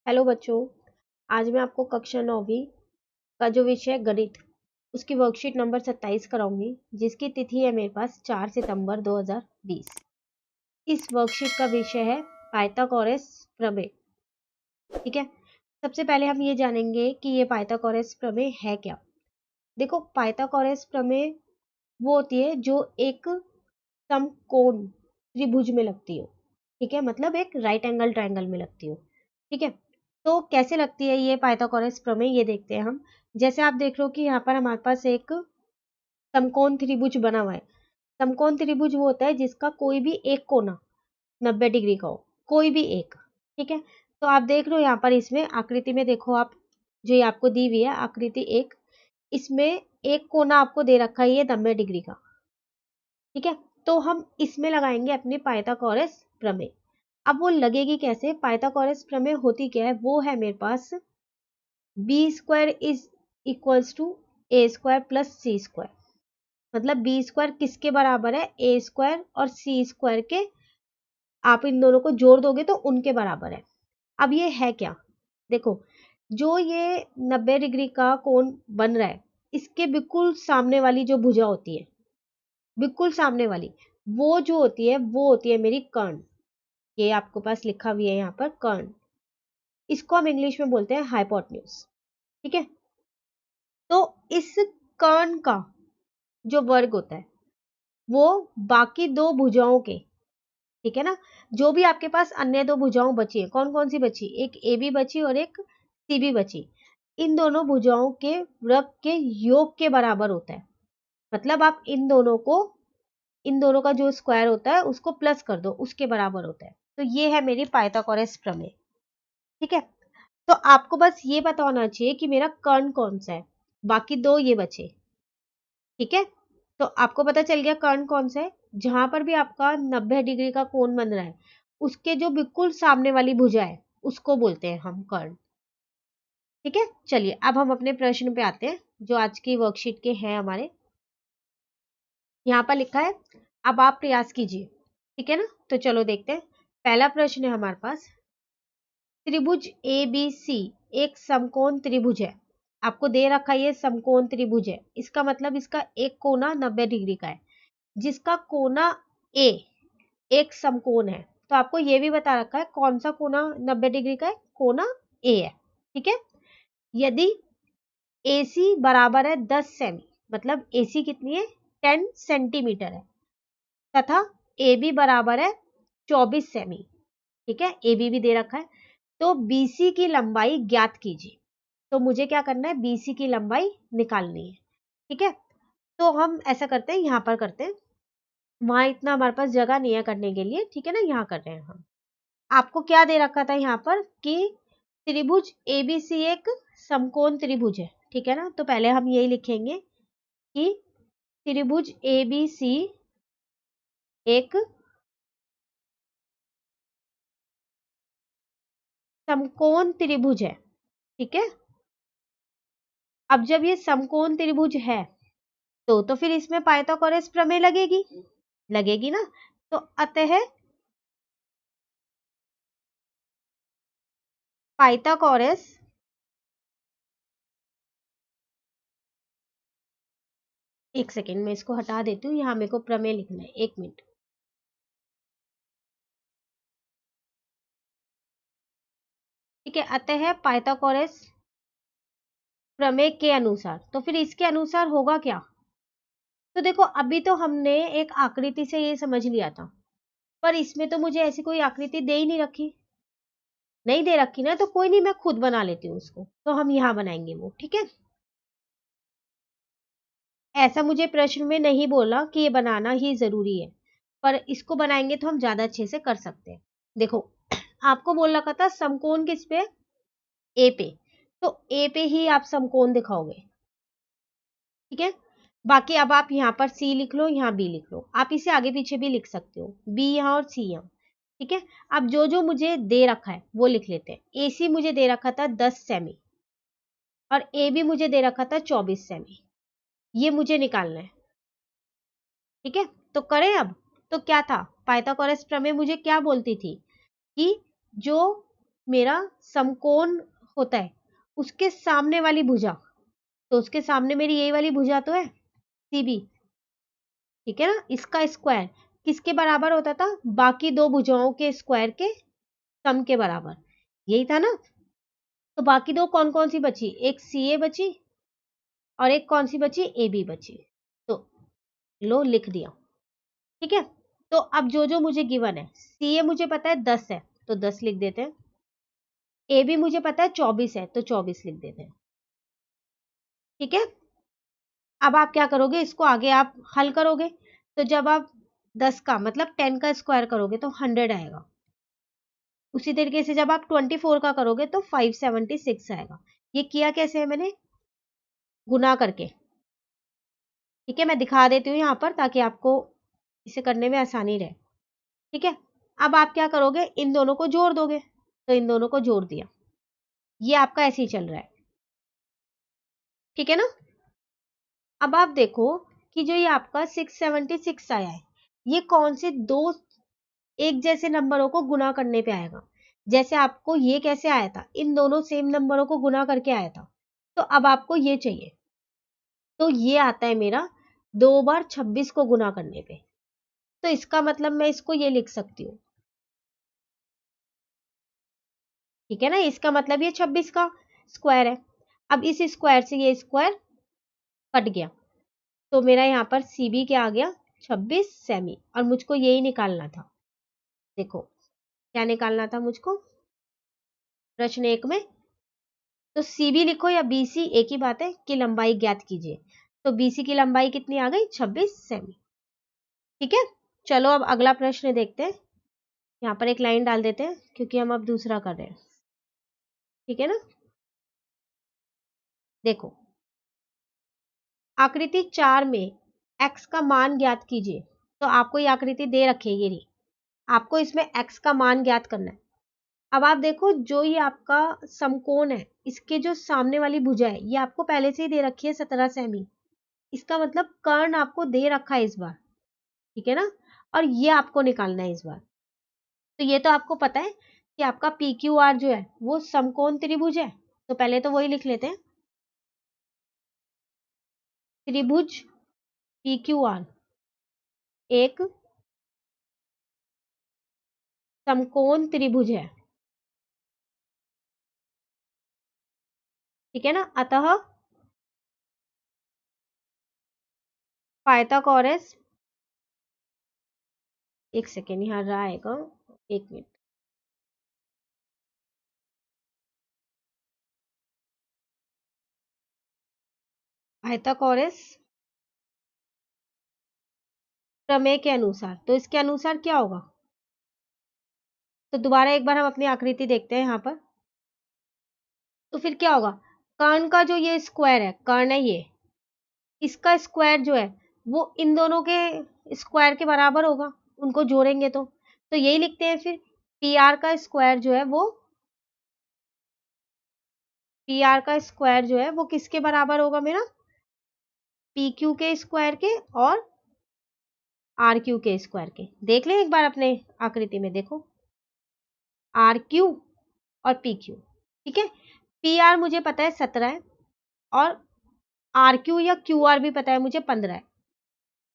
Hello बच्चों, आज मैं आपको कक्षा 9वीं का जो विषय गणित उसकी वर्कशीट नंबर 27 कराऊंगी, जिसकी तिथि है मेरे पास 4 सितंबर 2020। इस वर्कशीट का विषय है पाइथागोरस प्रमेय। ठीक है, सबसे पहले हम ये जानेंगे कि ये पाइथागोरस प्रमेय है क्या। देखो, पाइथागोरस प्रमेय वो होती है जो एक समकोण त्रिभुज में लगती हो। ठीक है, मतलब एक राइट एंगल ट्रायंगल में लगती हो। ठीक है, तो कैसे लगती है ये पाइथागोरस प्रमेय, ये देखते हैं हम। जैसे आप देख रहे हो कि यहाँ पर हमारे पास एक समकोण त्रिभुज बना हुआ है। समकोण त्रिभुज वो होता है जिसका कोई भी एक कोना 90 डिग्री का हो, कोई भी एक। ठीक है, तो आप देख रहे हो यहाँ पर इसमें आकृति में देखो आप, जो ये आपको दी हुई है आकृति एक, इसमें एक कोना आपको दे रखा है ये 90 डिग्री का। ठीक है, तो हम इसमें लगाएंगे अपनी पाइथागोरस प्रमेय। अब वो लगेगी कैसे? पाइथागोरस प्रमेय होती क्या है? वो है मेरे पास B square is equals to A square plus C square. मतलब बी स्क्वायर किसके बराबर है? ए स्क्वायर और सी स्क्वायर के। आप इन दोनों को जोड़ दोगे तो उनके बराबर है। अब ये है क्या? देखो, जो ये 90 डिग्री का कोण बन रहा है, इसके बिल्कुल सामने वाली जो भुजा होती है, बिल्कुल सामने वाली, वो जो होती है वो होती है मेरी कर्ण। ये आपके पास लिखा हुआ है यहाँ पर कर्ण। इसको हम इंग्लिश में बोलते हैं हाइपोटेन्यूज। ठीक है, तो इस कर्ण का जो वर्ग होता है वो बाकी दो भुजाओं के, ठीक है ना, जो भी आपके पास अन्य दो भुजाओं बची है, कौन कौन सी बची? एक ए बी बची और एक सी बी बची। इन दोनों भुजाओं के वर्ग के योग के बराबर होता है। मतलब आप इन दोनों को, इन दोनों का जो स्क्वायर होता है उसको प्लस कर दो, उसके बराबर होता है। तो ये है मेरी पाइथागोरस प्रमेय। ठीक है, तो आपको बस ये पता होना चाहिए कि मेरा कर्ण कौन सा है, बाकी दो ये बचे। ठीक है, तो आपको पता चल गया कर्ण कौन सा है। जहां पर भी आपका 90 डिग्री का कोण बन रहा है, उसके जो बिल्कुल सामने वाली भुजा है उसको बोलते हैं हम कर्ण। ठीक है, चलिए अब हम अपने प्रश्न पे आते हैं जो आज की वर्कशीट के हैं हमारे। यहाँ पर लिखा है अब आप प्रयास कीजिए। ठीक है ना, तो चलो देखते हैं। पहला प्रश्न है हमारे पास, त्रिभुज ए बी सी एक समकोण त्रिभुज है। आपको दे रखा है ये समकोण त्रिभुज है, इसका मतलब इसका एक कोना 90 डिग्री का है, जिसका कोना ए एक समकोण है। तो आपको ये भी बता रखा है कौन सा कोना 90 डिग्री का है, कोना ए है। ठीक है, यदि AC बराबर है 10 सेमी, मतलब AC कितनी है? 10 सेंटीमीटर है, तथा AB बराबर है 24 सेमी। ठीक है, AB भी दे रखा है। तो BC की लंबाई ज्ञात कीजिए। तो मुझे क्या करना है? BC की लंबाई निकालनी है। ठीक है, तो हम ऐसा करते हैं, यहाँ पर करते हैं, वहां इतना हमारे पास जगह नहीं है करने के लिए। ठीक है ना, यहाँ कर रहे हैं हम। आपको क्या दे रखा था यहाँ पर कि त्रिभुज ABC एक समकोण त्रिभुज है। ठीक है ना, तो पहले हम यही लिखेंगे कि त्रिभुज ABC एक समकोण त्रिभुज है। ठीक है, अब जब ये समकोण त्रिभुज है तो फिर इसमें पाइथागोरस प्रमेय लगेगी, लगेगी ना। तो अतः पाइथागोरस एक सेकेंड में इसको हटा देती हूँ, यहाँ मेरे को प्रमेय लिखना है, एक मिनट। ठीक है, अतः पाइथागोरस प्रमेय के अनुसार, तो फिर इसके अनुसार होगा क्या? तो देखो, अभी तो हमने एक आकृति से ये समझ लिया था, पर इसमें तो मुझे ऐसी कोई आकृति दे ही नहीं रखी, नहीं दे रखी ना, तो कोई नहीं, मैं खुद बना लेती हूँ उसको। तो हम यहाँ बनाएंगे वो। ठीक है, ऐसा मुझे प्रश्न में नहीं बोला कि ये बनाना ही जरूरी है, पर इसको बनाएंगे तो हम ज्यादा अच्छे से कर सकते हैं। देखो, आपको बोल रखा था समकोण किस पे? ए पे। तो ए पे ही आप समकोण दिखाओगे। ठीक है, बाकी अब आप यहाँ पर सी लिख लो, यहाँ बी लिख लो, आप इसे आगे पीछे भी लिख सकते हो, बी यहाँ और सी यहाँ। ठीक है, अब जो जो मुझे दे रखा है वो लिख लेते हैं। ए सी मुझे दे रखा था 10 सेमी और ए बी मुझे दे रखा था 24 सेमी। ये मुझे निकालना है। ठीक है, तो करें अब। तो क्या था? पाइथागोरस प्रमेय मुझे क्या बोलती थी कि जो मेरा समकोण होता है उसके सामने वाली भुजा, तो उसके सामने मेरी यही वाली भुजा तो है CB, ठीक है ना। इसका स्क्वायर किसके बराबर होता था, बाकी दो भुजाओं के स्क्वायर के सम के बराबर, यही था ना। तो बाकी दो कौन कौन सी बची, एक CA बची और एक कौन सी बची, AB बची। तो लो लिख दिया, ठीक है। तो अब जो जो मुझे गिवन है, CA मुझे पता है 10 है तो 10 लिख देते हैं, AB मुझे पता है 24 है तो 24 लिख देते हैं, ठीक है। अब आप क्या करोगे, इसको आगे आप हल करोगे, तो जब आप 10 का मतलब 10 का स्क्वायर करोगे तो 100 आएगा। उसी तरीके से जब आप 24 का करोगे तो 576 आएगा। ये किया कैसे है मैंने, गुना करके, ठीक है। मैं दिखा देती हूँ यहाँ पर ताकि आपको इसे करने में आसानी रहे, ठीक है। अब आप क्या करोगे, इन दोनों को जोड़ दोगे, तो इन दोनों को जोड़ दिया, ये आपका ऐसे ही चल रहा है, ठीक है ना। अब आप देखो कि जो ये आपका 676 आया है, ये कौन से दो एक जैसे नंबरों को गुना करने पे आएगा। जैसे आपको ये कैसे आया था, इन दोनों सेम नंबरों को गुना करके आया था, तो अब आपको ये चाहिए, तो ये आता है मेरा 2 बार 26 को गुना करने पे। तो इसका मतलब मैं इसको ये लिख सकती हूँ, ठीक है ना। इसका मतलब ये 26 का स्क्वायर है। अब इस स्क्वायर से ये स्क्वायर कट गया, तो मेरा यहाँ पर CB क्या आ गया, 26 सेमी, और मुझको यही निकालना था। देखो क्या निकालना था मुझको प्रश्न 1 में, तो CB लिखो या BC एक ही बात है कि लंबाई ज्ञात कीजिए। तो BC की लंबाई कितनी आ गई, 26 सेमी, ठीक है। चलो अब अगला प्रश्न देखते हैं। यहाँ पर एक लाइन डाल देते हैं क्योंकि हम अब दूसरा कर रहे हैं, ठीक है ना। देखो आकृति 4 में x का मान ज्ञात कीजिए। तो आपको ये आकृति दे रखी है, ये रही, आपको इसमें x का मान ज्ञात करना है। अब आप देखो जो ये आपका समकोण है, इसके जो सामने वाली भुजा है ये आपको पहले से ही दे रखी है 17 सेमी। इसका मतलब कर्ण आपको दे रखा है इस बार, ठीक है ना। और ये आपको निकालना है इस बार। तो ये तो आपको पता है कि आपका PQR जो है वो समकोण त्रिभुज है, तो पहले तो वही लिख लेते हैं, त्रिभुज PQR एक समकोण त्रिभुज है, ठीक है ना। अतः पाइथागोरस, एक सेकेंड यहाँ रहा आएगा, एक मिनट, पाइथागोरस प्रमेय के अनुसार, तो इसके अनुसार क्या होगा। तो दोबारा एक बार हम अपनी आकृति देखते हैं यहाँ पर, तो फिर क्या होगा, कर्ण का जो ये स्क्वायर है, कर्ण है ये, इसका स्क्वायर जो है वो इन दोनों के स्क्वायर के बराबर होगा, उनको जोड़ेंगे तो यही लिखते हैं फिर, PR का स्क्वायर जो है वो, PR का स्क्वायर जो है वो किसके बराबर होगा मेरा, PQ के स्क्वायर के और RQ के स्क्वायर के। देख लें एक बार अपने आकृति में, देखो RQ और PQ, ठीक है। PR मुझे पता है 17 है और RQ या QR भी पता है मुझे 15 है,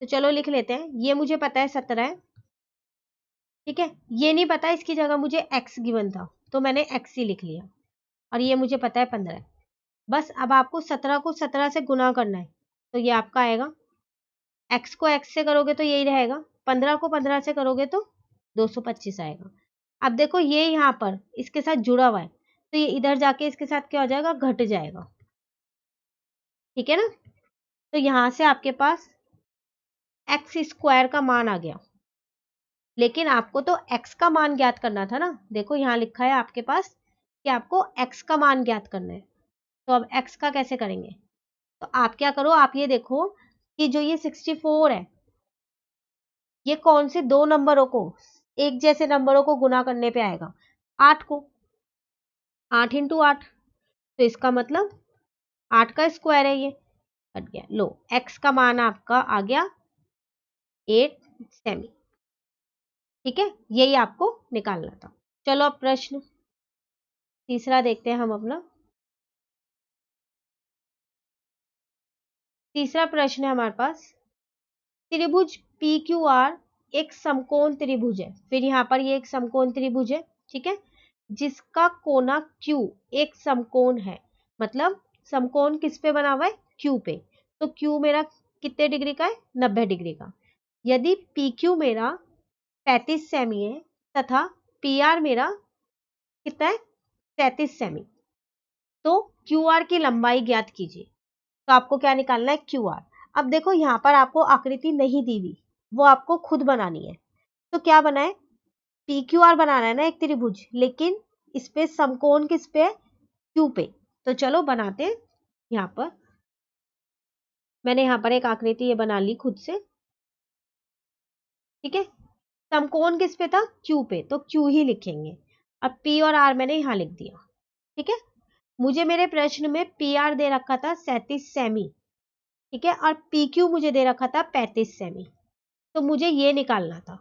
तो चलो लिख लेते हैं, ये मुझे पता है 17 है, ठीक है। ये नहीं पता, इसकी जगह मुझे x गिवन था तो मैंने x ही लिख लिया, और ये मुझे पता है 15 है। बस अब आपको 17 को 17 से गुना करना है, तो ये आपका आएगा, x को x से करोगे तो यही रहेगा, 15 को 15 से करोगे तो 225 आएगा। अब देखो ये यहाँ पर इसके साथ जुड़ा हुआ है, तो ये इधर जाके इसके साथ क्या हो जाएगा, घट जाएगा, ठीक है ना। तो यहाँ से आपके पास एक्स स्क्वायर का मान आ गया, लेकिन आपको तो x का मान ज्ञात करना था ना। देखो यहाँ लिखा है आपके पास कि आपको x का मान ज्ञात करना है, तो अब x का कैसे करेंगे। तो आप क्या करो, आप ये देखो कि जो ये 64 है, ये कौन से दो नंबरों को, एक जैसे नंबरों को गुना करने पे आएगा, 8 को, 8 इंटू 8, तो इसका मतलब 8 का स्क्वायर है, ये कट गया। लो x का मान आपका आ गया 8 सेमी, ठीक है। यही आपको निकालना था। चलो अब प्रश्न तीसरा देखते हैं हम अपना। तीसरा प्रश्न है हमारे पास, त्रिभुज पी क्यू आर एक समकोण त्रिभुज है। फिर यहाँ पर ये एक समकोण त्रिभुज है, ठीक है, जिसका कोना Q एक समकोण है। मतलब समकोण किस पे बना हुआ है? Q पे। तो Q मेरा कितने डिग्री का है? 90 डिग्री का। यदि PQ मेरा 35 सेमी है तथा PR मेरा कितना है? 33 सेमी, तो QR की लंबाई ज्ञात कीजिए। तो आपको क्या निकालना है? QR। अब देखो यहाँ पर आपको आकृति नहीं दी हुई, वो आपको खुद बनानी है। तो क्या बनाए? PQR बनाना है ना एक त्रिभुज, लेकिन इस पे समकोण किस पे है? Q पे। तो चलो बनाते हैं। यहाँ पर मैंने यहाँ पर एक आकृति ये बना ली खुद से, ठीक है। समकोण किस पे था? Q पे, तो Q ही लिखेंगे। अब P और R मैंने यहाँ लिख दिया, ठीक है। मुझे मेरे प्रश्न में PR दे रखा था 37 सेमी, ठीक है, और PQ मुझे दे रखा था 35 सेमी। तो मुझे ये निकालना था,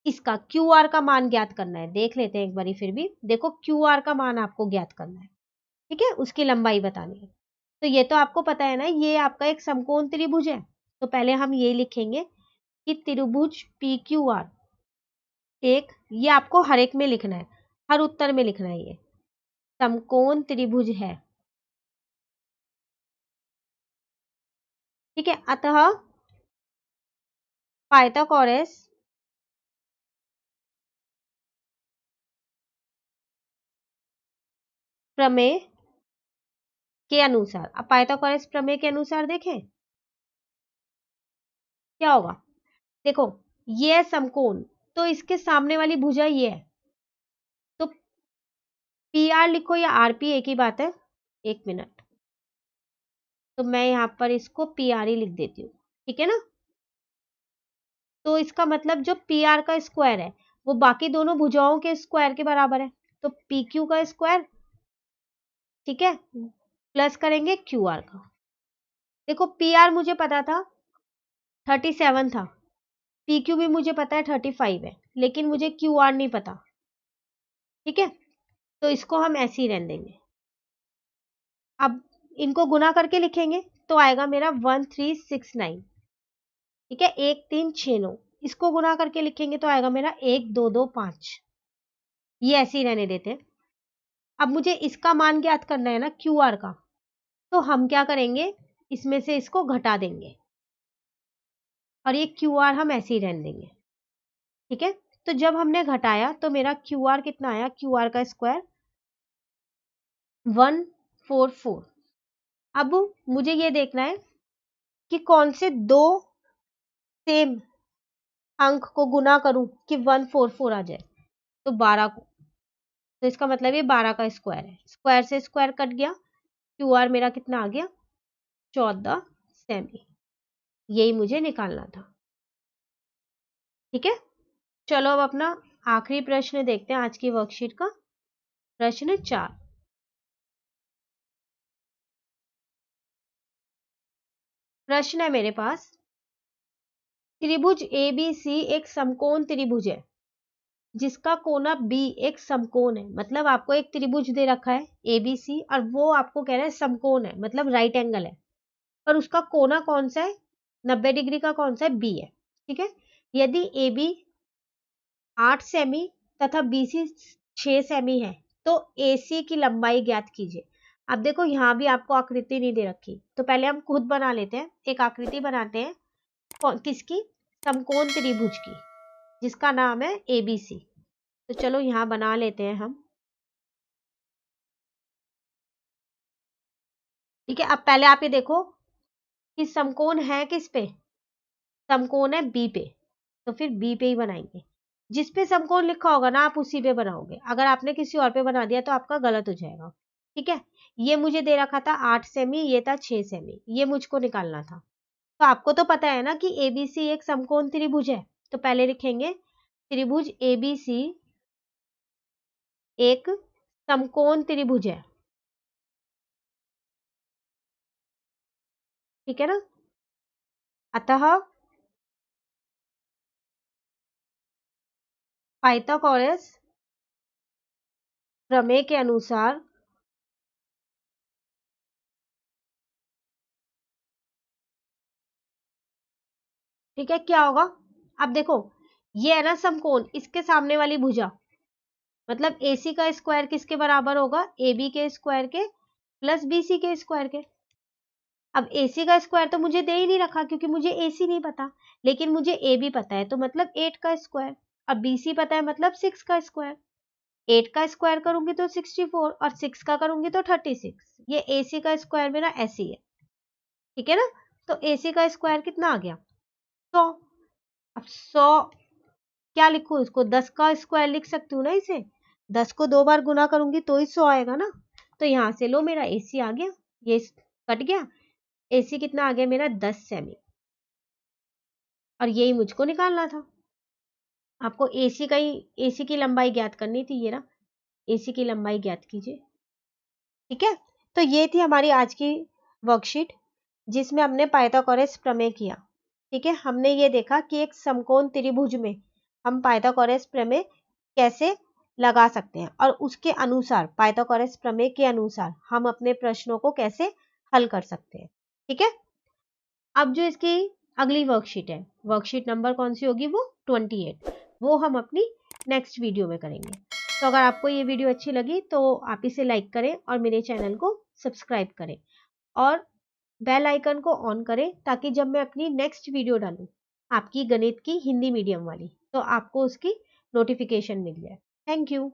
इसका QR का मान ज्ञात करना है। देख लेते हैं एक बारी फिर भी। देखो QR का मान आपको ज्ञात करना है, ठीक है, उसकी लंबाई बतानी है। तो ये तो आपको पता है ना, ये आपका एक समकोण त्रिभुज है। तो पहले हम ये लिखेंगे कि त्रिभुज PQR एक, ये आपको हर एक में लिखना है, हर उत्तर में लिखना है, ये समकोण त्रिभुज है, ठीक है। अतः पाइथागोरस प्रमेय के अनुसार, अब पाइथागोरस प्रमेय के अनुसार देखें क्या होगा। देखो ये है समकोण, तो इसके सामने वाली भुजा ये है, तो PR लिखो या RP एक ही बात है। एक मिनट, तो मैं यहां पर इसको PR ही लिख देती हूँ, ठीक है ना। तो इसका मतलब जो PR का स्क्वायर है वो बाकी दोनों भुजाओं के स्क्वायर के बराबर है। तो PQ का स्क्वायर, ठीक है, प्लस करेंगे QR का। देखो PR मुझे पता था 37 था, PQ भी मुझे पता है 35 है, लेकिन मुझे QR नहीं पता, ठीक है। तो इसको हम ऐसे ही रहने देंगे। अब इनको गुना करके लिखेंगे तो आएगा मेरा 1369, ठीक है, 1369। इसको गुना करके लिखेंगे तो आएगा मेरा 1225। ये ऐसे ही रहने देते हैं। अब मुझे इसका मान ज्ञात करना है ना QR का, तो हम क्या करेंगे, इसमें से इसको घटा देंगे और ये QR हम ऐसे ही रहने देंगे, ठीक है। तो जब हमने घटाया तो मेरा QR कितना आया? QR का स्क्वायर 144। अब मुझे ये देखना है कि कौन से दो सेम अंक को गुना करूं कि 144 आ जाए। तो 12 को, तो इसका मतलब ये 12 का स्क्वायर है। स्क्वायर से स्क्वायर कट गया, QR मेरा कितना आ गया? 14 सेमी। यही मुझे निकालना था, ठीक है। चलो अब अपना आखिरी प्रश्न देखते हैं आज की वर्कशीट का, प्रश्न 4। प्रश्न है मेरे पास, त्रिभुज ABC एक समकोण त्रिभुज है जिसका कोना B एक समकोण है। मतलब आपको एक त्रिभुज दे रखा है ABC और वो आपको कह रहा है समकोण है, मतलब राइट एंगल है, और उसका कोना कौन सा है? 90 डिग्री का कौन सा है? B है, ठीक है। यदि AB 8 सेमी तथा BC 6 सेमी है तो AC की लंबाई ज्ञात कीजिए। अब देखो यहाँ भी आपको आकृति नहीं दे रखी, तो पहले हम खुद बना लेते हैं, एक आकृति बनाते हैं। किसकी? समकोण त्रिभुज की, जिसका नाम है ABC। तो चलो यहाँ बना लेते हैं हम, ठीक है। अब पहले आप ये देखो कि समकोण है किस पे? समकोण है B पे, तो फिर B पे ही बनाएंगे। जिस पे समकोण लिखा होगा ना आप उसी पे बनाओगे। अगर आपने किसी और पे बना दिया तो आपका गलत हो जाएगा, ठीक है। ये मुझे दे रखा था 8 सेमी, ये था 6 सेमी, ये मुझको निकालना था। तो आपको तो पता है ना कि ABC एक समकोण त्रिभुज है, तो पहले लिखेंगे त्रिभुज ABC एक समकोण त्रिभुज है, ठीक है ना। अतः पाइथागोरस प्रमेय के अनुसार ठीक है क्या होगा। अब देखो ये है ना समकोण, इसके सामने वाली भुजा, मतलब AC का स्क्वायर किसके बराबर होगा, AB के स्क्वायर के प्लस BC के स्क्वायर के। अब AC का स्क्वायर तो मुझे दे ही नहीं रखा क्योंकि मुझे AC नहीं पता, लेकिन मुझे AB पता है तो मतलब 8 का स्क्वायर। अब BC पता है मतलब 6 का स्क्वायर। 8 का स्क्वायर करूंगी तो 64 और 6 का करूंगी तो 36। ये AC का स्क्वायर मेरा ऐसे ही है, ठीक है ना। तो AC का स्क्वायर कितना आ गया, 100। अब 100 क्या लिखूं इसको, 10 का स्क्वायर लिख सकती हूँ ना इसे। 10 को 2 बार गुना करूंगी तो ही 100 आएगा ना। तो यहाँ से लो मेरा AC आ गया, ये कट गया। AC कितना आ गया मेरा 10 सेमी, और यही मुझको निकालना था। आपको AC की लंबाई ज्ञात करनी थी, ये ना AC की लंबाई ज्ञात कीजिए। ठीक है, तो ये थी हमारी आज की वर्कशीट जिसमें हमने पाइथागोरस प्रमेय किया। ठीक है, हमने ये देखा कि एक समकोण त्रिभुज में हम पाइथागोरस प्रमेय कैसे लगा सकते हैं और उसके अनुसार पाइथागोरस प्रमेय के अनुसार हम अपने प्रश्नों को कैसे हल कर सकते हैं। ठीक है, अब जो इसकी अगली वर्कशीट है, वर्कशीट नंबर कौन सी होगी, वो 28, वो हम अपनी नेक्स्ट वीडियो में करेंगे। तो अगर आपको ये वीडियो अच्छी लगी तो आप इसे लाइक करें और मेरे चैनल को सब्सक्राइब करें और बेल आइकन को ऑन करें ताकि जब मैं अपनी नेक्स्ट वीडियो डालूं आपकी गणित की हिंदी मीडियम वाली, तो आपको उसकी नोटिफिकेशन मिल जाए। Thank you.